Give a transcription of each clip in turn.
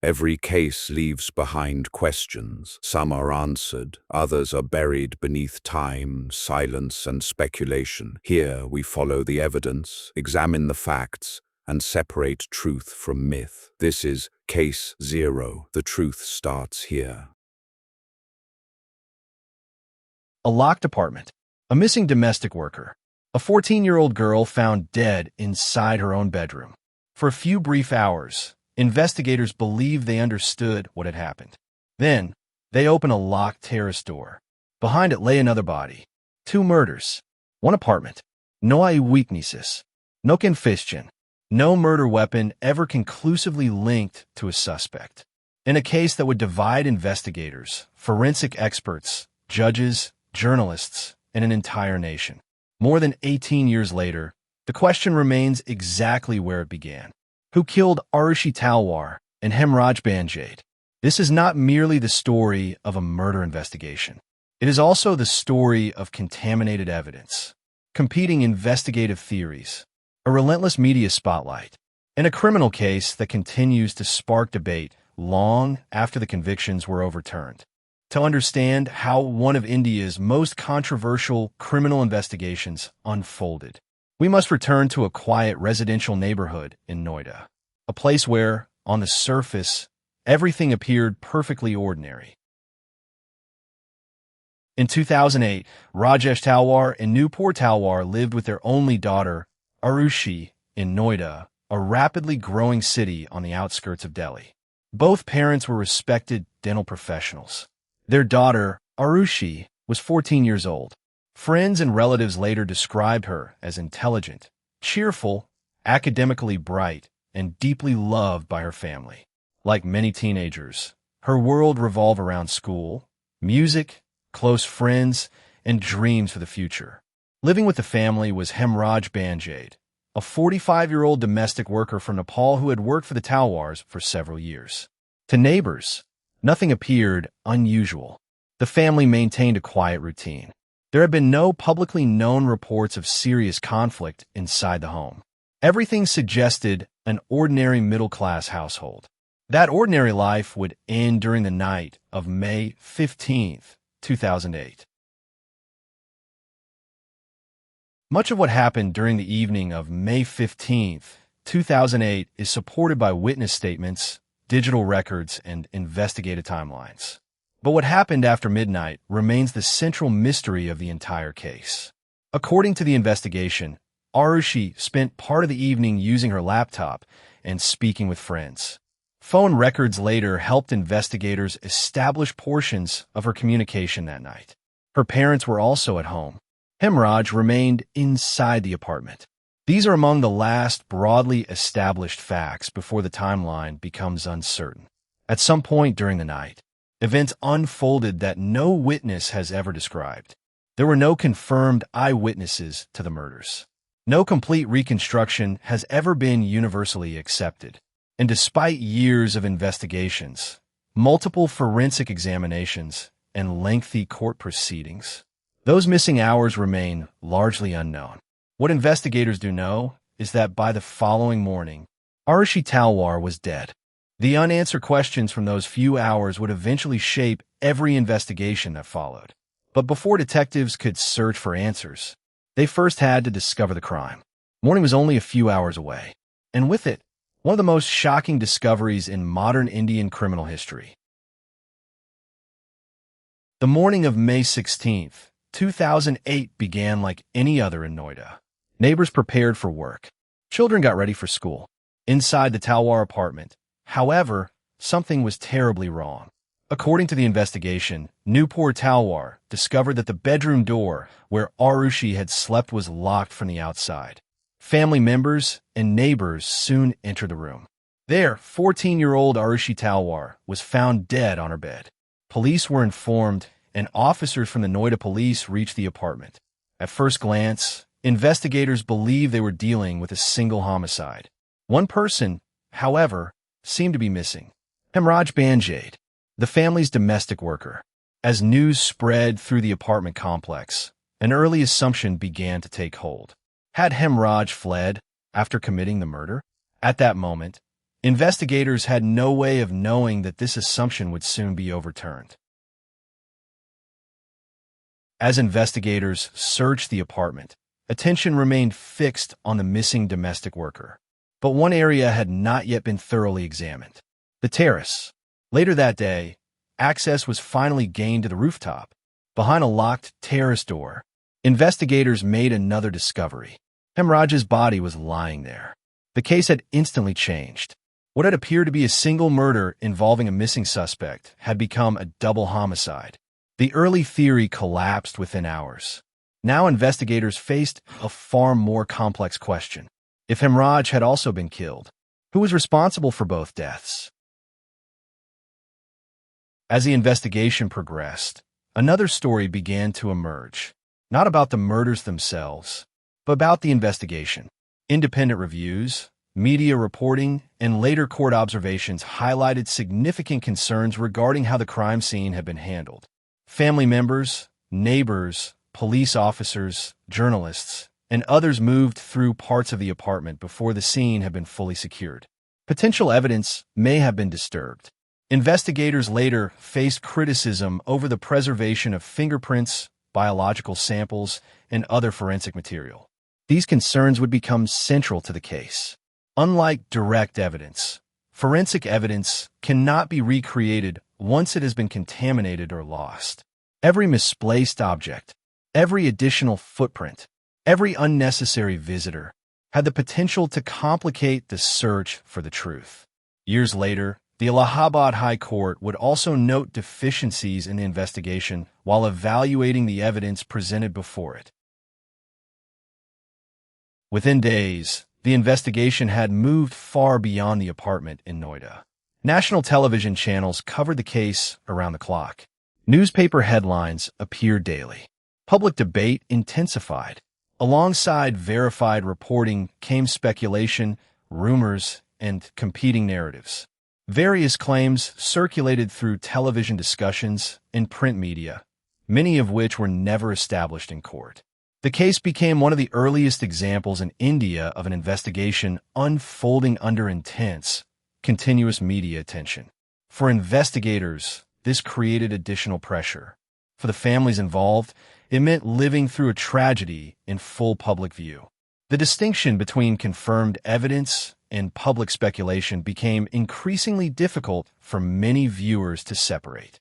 Every case leaves behind questions. Some are answered, others are buried beneath time, silence, and speculation. Here we follow the evidence, examine the facts, and separate truth from myth. This is Case Zero. The truth starts here. A locked apartment. A missing domestic worker. A 14-year-old girl found dead inside her own bedroom. For a few brief hours, investigators believed they understood what had happened. Then, they opened a locked terrace door. Behind it lay another body. 2 murders. 1 apartment. No eyewitnesses. No confession. No murder weapon ever conclusively linked to a suspect. In a case that would divide investigators, forensic experts, judges, journalists, and an entire nation. More than 18 years later, the question remains exactly where it began. Who killed Aarushi Talwar and Hemraj Banjade? This is not merely the story of a murder investigation. It is also the story of contaminated evidence, competing investigative theories, a relentless media spotlight, and a criminal case that continues to spark debate long after the convictions were overturned. To understand how one of India's most controversial criminal investigations unfolded, we must return to a quiet residential neighborhood in Noida, a place where, on the surface, everything appeared perfectly ordinary. In 2008, Rajesh Talwar and Nupur Talwar lived with their only daughter, Aarushi, in Noida, a rapidly growing city on the outskirts of Delhi. Both parents were respected dental professionals. Their daughter, Aarushi, was 14 years old. Friends and relatives later described her as intelligent, cheerful, academically bright, and deeply loved by her family. Like many teenagers, her world revolved around school, music, close friends, and dreams for the future. Living with the family was Hemraj Banjade, a 45-year-old domestic worker from Nepal who had worked for the Talwars for several years. To neighbors, nothing appeared unusual. The family maintained a quiet routine. There had been no publicly known reports of serious conflict inside the home. Everything suggested an ordinary middle-class household. That ordinary life would end during the night of May 15, 2008. Much of what happened during the evening of May 15, 2008 is supported by witness statements, digital records, and investigative timelines. But what happened after midnight remains the central mystery of the entire case. According to the investigation, Aarushi spent part of the evening using her laptop and speaking with friends. Phone records later helped investigators establish portions of her communication that night. Her parents were also at home. Hemraj remained inside the apartment. These are among the last broadly established facts before the timeline becomes uncertain. At some point during the night, events unfolded that no witness has ever described. There were no confirmed eyewitnesses to the murders. No complete reconstruction has ever been universally accepted. And despite years of investigations, multiple forensic examinations, and lengthy court proceedings, those missing hours remain largely unknown. What investigators do know is that by the following morning, Aarushi Talwar was dead. The unanswered questions from those few hours would eventually shape every investigation that followed. But before detectives could search for answers, they first had to discover the crime. Morning was only a few hours away, and with it, one of the most shocking discoveries in modern Indian criminal history. The morning of May 16, 2008 began like any other in Noida. Neighbors prepared for work. Children got ready for school. Inside the Talwar apartment, however, something was terribly wrong. According to the investigation, Nupur Talwar discovered that the bedroom door where Aarushi had slept was locked from the outside. Family members and neighbors soon entered the room. There, 14-year-old Aarushi Talwar was found dead on her bed. Police were informed, and officers from the Noida police reached the apartment. At first glance, investigators believed they were dealing with a single homicide. One person, however, seemed to be missing. Hemraj Banjade, the family's domestic worker. As news spread through the apartment complex, an early assumption began to take hold. Had Hemraj fled after committing the murder? At that moment, Investigators had no way of knowing that this assumption would soon be overturned. As investigators searched the apartment, attention remained fixed on the missing domestic worker. But one area had not yet been thoroughly examined: the terrace. Later that day, access was finally gained to the rooftop. Behind a locked terrace door, investigators made another discovery. Hemraj's body was lying there. The case had instantly changed. What had appeared to be a single murder involving a missing suspect had become a double homicide. The early theory collapsed within hours. Now investigators faced a far more complex question. If Hemraj had also been killed, who was responsible for both deaths? As the investigation progressed, another story began to emerge, not about the murders themselves, but about the investigation. Independent reviews, media reporting, and later court observations highlighted significant concerns regarding how the crime scene had been handled. Family members, neighbors, police officers, journalists, and others moved through parts of the apartment before the scene had been fully secured. Potential evidence may have been disturbed. Investigators later faced criticism over the preservation of fingerprints, biological samples, and other forensic material. These concerns would become central to the case. Unlike direct evidence, forensic evidence cannot be recreated once it has been contaminated or lost. Every misplaced object, every additional footprint, every unnecessary visitor had the potential to complicate the search for the truth. Years later, the Allahabad High Court would also note deficiencies in the investigation while evaluating the evidence presented before it. Within days, the investigation had moved far beyond the apartment in Noida. National television channels covered the case around the clock. Newspaper headlines appeared daily. Public debate intensified. Alongside verified reporting came speculation, rumors, and competing narratives. Various claims circulated through television discussions and print media, many of which were never established in court. The case became one of the earliest examples in India of an investigation unfolding under intense, continuous media attention. For investigators, this created additional pressure. For the families involved, it meant living through a tragedy in full public view. The distinction between confirmed evidence and public speculation became increasingly difficult for many viewers to separate.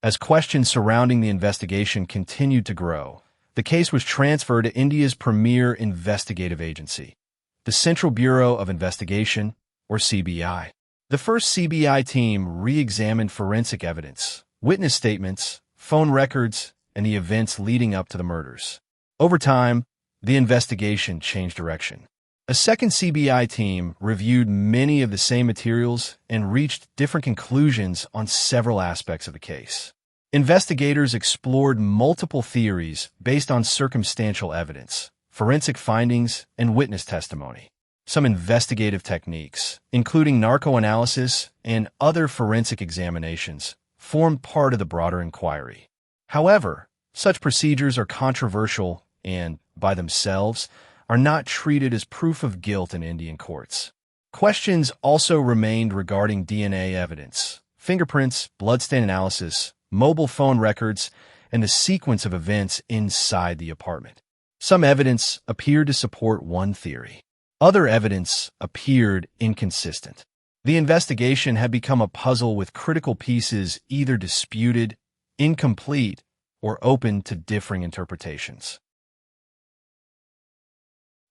As questions surrounding the investigation continued to grow, the case was transferred to India's premier investigative agency, the Central Bureau of Investigation, or CBI. The first CBI team re-examined forensic evidence, witness statements, phone records, and the events leading up to the murders. Over time, the investigation changed direction. A second CBI team reviewed many of the same materials and reached different conclusions on several aspects of the case. Investigators explored multiple theories based on circumstantial evidence, forensic findings, and witness testimony. Some investigative techniques, including narcoanalysis and other forensic examinations, formed part of the broader inquiry. However, such procedures are controversial and, by themselves, are not treated as proof of guilt in Indian courts. Questions also remained regarding DNA evidence, fingerprints, bloodstain analysis, mobile phone records, and the sequence of events inside the apartment. Some evidence appeared to support one theory. Other evidence appeared inconsistent. The investigation had become a puzzle with critical pieces either disputed, incomplete, or open to differing interpretations.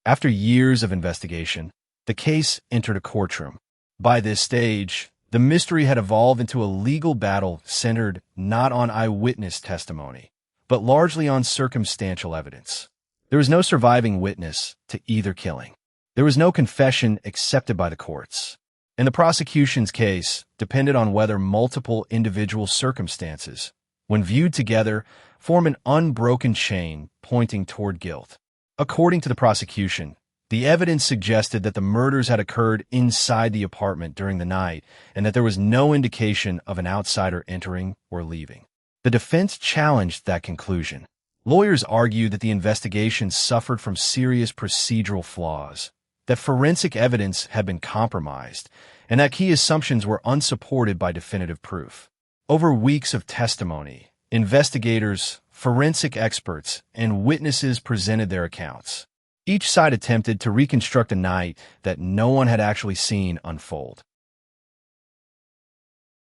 After years of investigation, the case entered a courtroom. By this stage, the mystery had evolved into a legal battle centered not on eyewitness testimony, but largely on circumstantial evidence. There was no surviving witness to either killing. There was no confession accepted by the courts. And the prosecution's case depended on whether multiple individual circumstances, when viewed together, form an unbroken chain pointing toward guilt. According to the prosecution, the evidence suggested that the murders had occurred inside the apartment during the night and that there was no indication of an outsider entering or leaving. The defense challenged that conclusion. Lawyers argued that the investigation suffered from serious procedural flaws, that forensic evidence had been compromised, and that key assumptions were unsupported by definitive proof. Over weeks of testimony, investigators, forensic experts, and witnesses presented their accounts. Each side attempted to reconstruct a night that no one had actually seen unfold.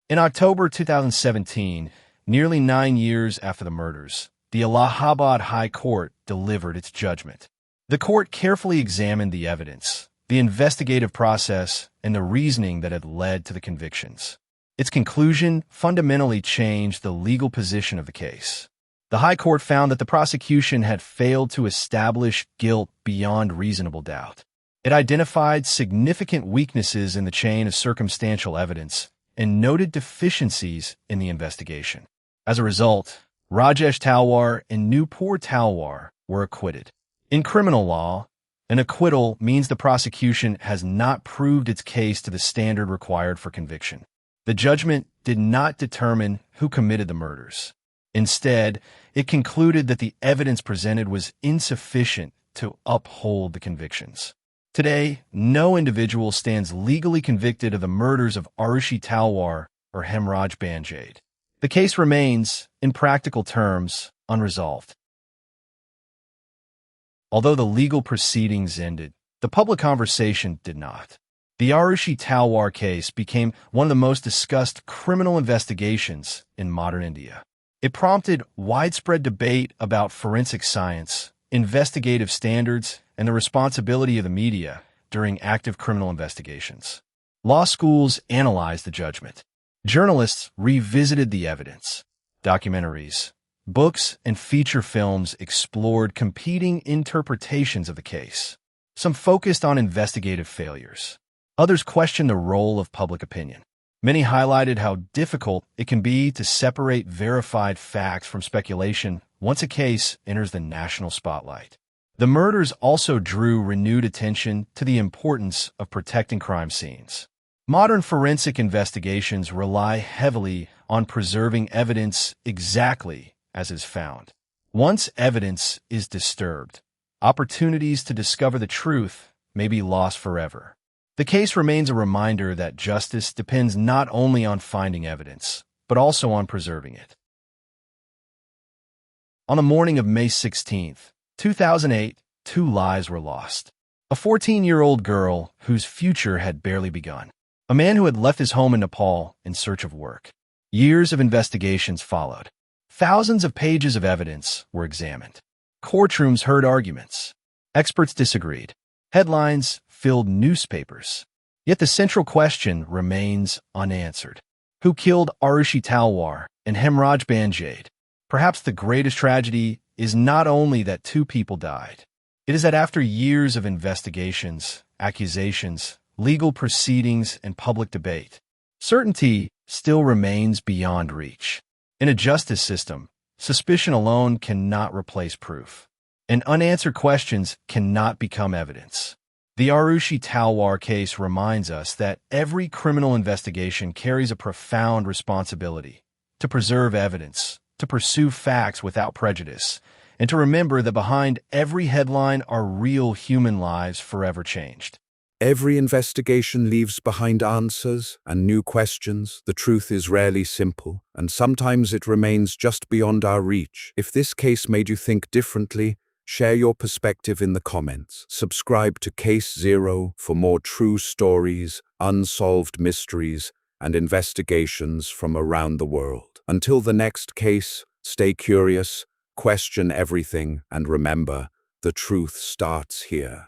In October 2017, nearly 9 years after the murders, the Allahabad High Court delivered its judgment. The court carefully examined the evidence, the investigative process, and the reasoning that had led to the convictions. Its conclusion fundamentally changed the legal position of the case. The High Court found that the prosecution had failed to establish guilt beyond reasonable doubt. It identified significant weaknesses in the chain of circumstantial evidence and noted deficiencies in the investigation. As a result, Rajesh Talwar and Nupur Talwar were acquitted. In criminal law, an acquittal means the prosecution has not proved its case to the standard required for conviction. The judgment did not determine who committed the murders. Instead, it concluded that the evidence presented was insufficient to uphold the convictions. Today, no individual stands legally convicted of the murders of Aarushi Talwar or Hemraj Banjade. The case remains, in practical terms, unresolved. Although the legal proceedings ended, the public conversation did not. The Aarushi Talwar case became one of the most discussed criminal investigations in modern India. It prompted widespread debate about forensic science, investigative standards, and the responsibility of the media during active criminal investigations. Law schools analyzed the judgment. Journalists revisited the evidence. Documentaries, books, and feature films explored competing interpretations of the case. Some focused on investigative failures. Others questioned the role of public opinion. Many highlighted how difficult it can be to separate verified facts from speculation once a case enters the national spotlight. The murders also drew renewed attention to the importance of protecting crime scenes. Modern forensic investigations rely heavily on preserving evidence exactly as is found. Once evidence is disturbed, opportunities to discover the truth may be lost forever. The case remains a reminder that justice depends not only on finding evidence, but also on preserving it. On the morning of May 16, 2008, 2 lives were lost. A 14-year-old girl whose future had barely begun. A man who had left his home in Nepal in search of work. Years of investigations followed. Thousands of pages of evidence were examined. Courtrooms heard arguments. Experts disagreed. Headlines filled newspapers. Yet the central question remains unanswered. Who killed Aarushi Talwar and Hemraj Banjade? Perhaps the greatest tragedy is not only that 2 people died. It is that after years of investigations, accusations, legal proceedings, and public debate, certainty still remains beyond reach. In a justice system, suspicion alone cannot replace proof, and unanswered questions cannot become evidence. The Aarushi Talwar case reminds us that every criminal investigation carries a profound responsibility to preserve evidence, to pursue facts without prejudice, and to remember that behind every headline are real human lives forever changed. Every investigation leaves behind answers and new questions. The truth is rarely simple, and sometimes it remains just beyond our reach. If this case made you think differently, share your perspective in the comments. Subscribe to Case Zero for more true stories, unsolved mysteries, and investigations from around the world. Until the next case, stay curious, question everything, and remember, the truth starts here.